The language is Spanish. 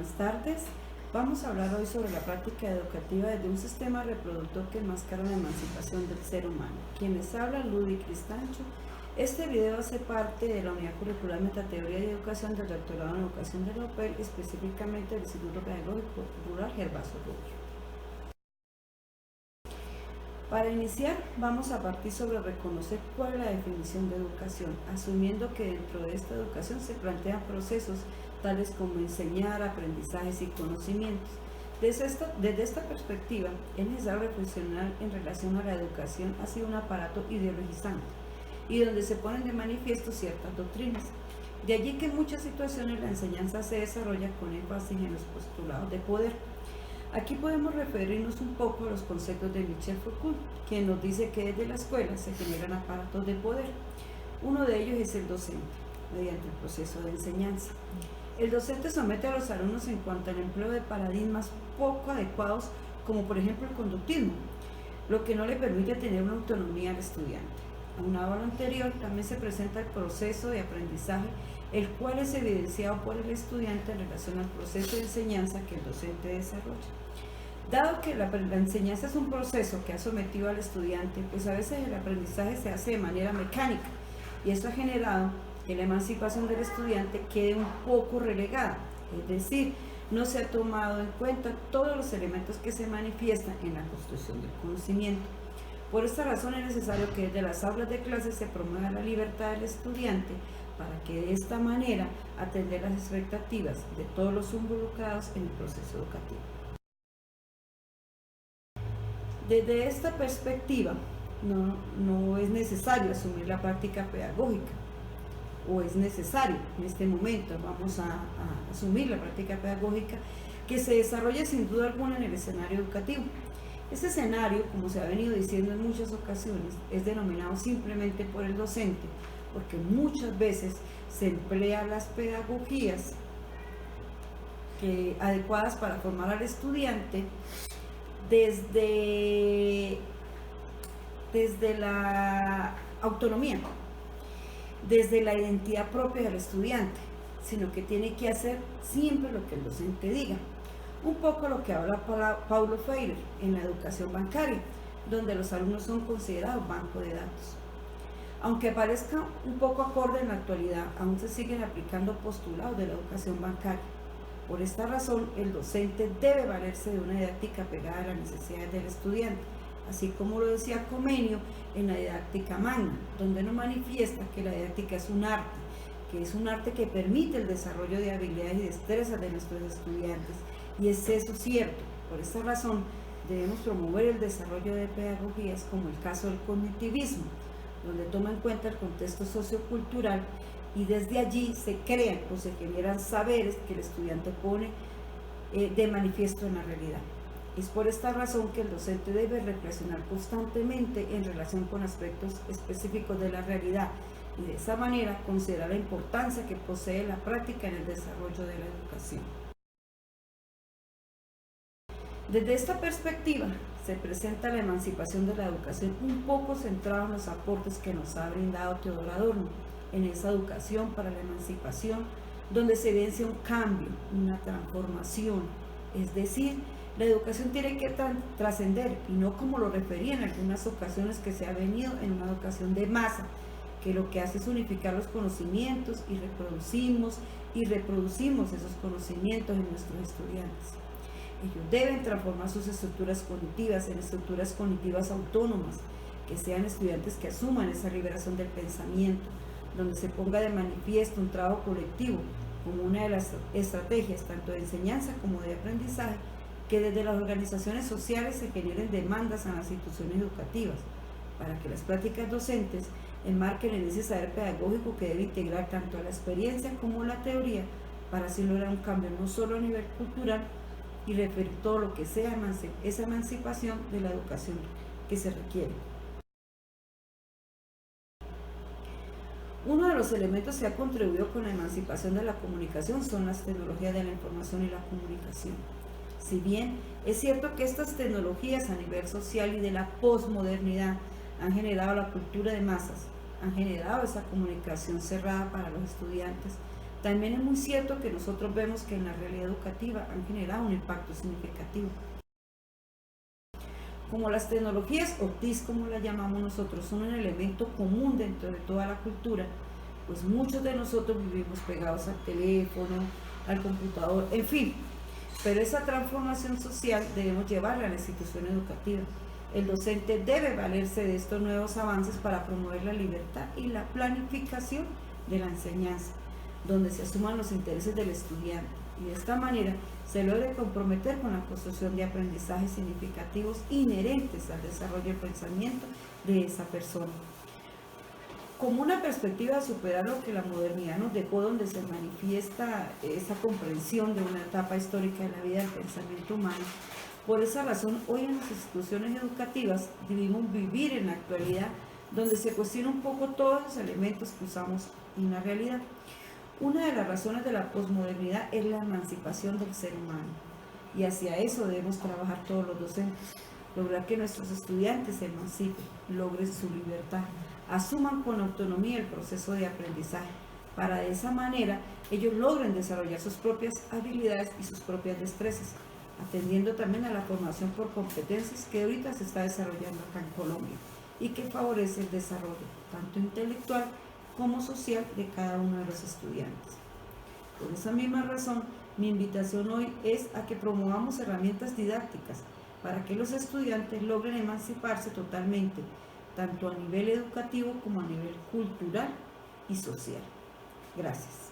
buenas tardes. Vamos a hablar hoy sobre la práctica educativa desde un sistema reproductor que enmascara la emancipación del ser humano. Quien les habla, Ludwig Cristancho. Este video hace parte de la Unidad Curricular Metateoría y Educación del Doctorado en Educación de la UPEL, específicamente del Instituto Pedagógico Rural Gervaso Rubio. Para iniciar, vamos a partir sobre reconocer cuál es la definición de educación, asumiendo que dentro de esta educación se plantean procesos tales como enseñar, aprendizajes y conocimientos. Desde esta perspectiva, es necesario reflexionar en relación a la educación ha sido un aparato ideologizante y donde se ponen de manifiesto ciertas doctrinas. De allí que en muchas situaciones la enseñanza se desarrolla con énfasis en los postulados de poder. Aquí podemos referirnos un poco a los conceptos de Michel Foucault, quien nos dice que desde la escuela se generan aparatos de poder. Uno de ellos es el docente, mediante el proceso de enseñanza. El docente somete a los alumnos en cuanto al empleo de paradigmas poco adecuados, como por ejemplo el conductismo, lo que no le permite tener una autonomía al estudiante. Aunado a lo anterior, también se presenta el proceso de aprendizaje, el cual es evidenciado por el estudiante en relación al proceso de enseñanza que el docente desarrolla. Dado que la enseñanza es un proceso que ha sometido al estudiante, pues a veces el aprendizaje se hace de manera mecánica y esto ha generado que la emancipación del estudiante quede un poco relegada, es decir, no se ha tomado en cuenta todos los elementos que se manifiestan en la construcción del conocimiento. Por esta razón es necesario que desde las aulas de clase se promueva la libertad del estudiante para que de esta manera atender las expectativas de todos los involucrados en el proceso educativo. Desde esta perspectiva, no es necesario asumir la práctica pedagógica, o es necesario en este momento, vamos a asumir la práctica pedagógica que se desarrolla sin duda alguna en el escenario educativo. Este escenario, como se ha venido diciendo en muchas ocasiones, es denominado simplemente por el docente, porque muchas veces se emplean las pedagogías adecuadas para formar al estudiante desde la autonomía, desde la identidad propia del estudiante, sino que tiene que hacer siempre lo que el docente diga. Un poco lo que habla Paulo Freire en la educación bancaria, donde los alumnos son considerados banco de datos. Aunque parezca un poco acorde en la actualidad, aún se siguen aplicando postulados de la educación bancaria. Por esta razón, el docente debe valerse de una didáctica pegada a las necesidades del estudiante, así como lo decía Comenio en la didáctica magna, donde nos manifiesta que la didáctica es un arte que permite el desarrollo de habilidades y destrezas de nuestros estudiantes. Y es eso cierto. Por esta razón, debemos promover el desarrollo de pedagogías como el caso del cognitivismo, donde toma en cuenta el contexto sociocultural y desde allí se crean o se generan saberes que el estudiante pone de manifiesto en la realidad. Es por esta razón que el docente debe reflexionar constantemente en relación con aspectos específicos de la realidad y de esa manera considerar la importancia que posee la práctica en el desarrollo de la educación. Desde esta perspectiva se presenta la emancipación de la educación un poco centrado en los aportes que nos ha brindado Teodoro Adorno en esa educación para la emancipación, donde se evidencia un cambio, una transformación, es decir, la educación tiene que trascender y no como lo refería en algunas ocasiones que se ha venido en una educación de masa, que lo que hace es unificar los conocimientos y reproducimos esos conocimientos en nuestros estudiantes. Ellos deben transformar sus estructuras cognitivas en estructuras cognitivas autónomas, que sean estudiantes que asuman esa liberación del pensamiento, donde se ponga de manifiesto un trabajo colectivo como una de las estrategias tanto de enseñanza como de aprendizaje, que desde las organizaciones sociales se generen demandas a las instituciones educativas, para que las prácticas docentes enmarquen en ese saber pedagógico que debe integrar tanto la experiencia como la teoría, para así lograr un cambio no solo a nivel cultural, y referir todo lo que sea esa emancipación de la educación que se requiere. Uno de los elementos que ha contribuido con la emancipación de la comunicación son las tecnologías de la información y la comunicación. Si bien es cierto que estas tecnologías a nivel social y de la posmodernidad han generado la cultura de masas, han generado esa comunicación cerrada para los estudiantes, También es muy cierto que nosotros vemos que en la realidad educativa han generado un impacto significativo. Como las tecnologías, o TIC como la llamamos nosotros, son un elemento común dentro de toda la cultura, pues muchos de nosotros vivimos pegados al teléfono, al computador, en fin. Pero esa transformación social debemos llevarla a la institución educativa. El docente debe valerse de estos nuevos avances para promover la libertad y la planificación de la enseñanza, donde se asuman los intereses del estudiante y de esta manera se logre comprometer con la construcción de aprendizajes significativos inherentes al desarrollo del pensamiento de esa persona. Como una perspectiva de superar lo que la modernidad nos dejó, donde se manifiesta esa comprensión de una etapa histórica de la vida del pensamiento humano. Por esa razón, hoy en las instituciones educativas debemos vivir en la actualidad, donde se cuestiona un poco todos los elementos que usamos en la realidad. Una de las razones de la posmodernidad es la emancipación del ser humano, y hacia eso debemos trabajar todos los docentes, lograr que nuestros estudiantes se emancipen, logren su libertad, asuman con autonomía el proceso de aprendizaje, para de esa manera ellos logren desarrollar sus propias habilidades y sus propias destrezas, atendiendo también a la formación por competencias que ahorita se está desarrollando acá en Colombia y que favorece el desarrollo tanto intelectual como social de cada uno de los estudiantes. Por esa misma razón, mi invitación hoy es a que promovamos herramientas didácticas para que los estudiantes logren emanciparse totalmente, tanto a nivel educativo como a nivel cultural y social. Gracias.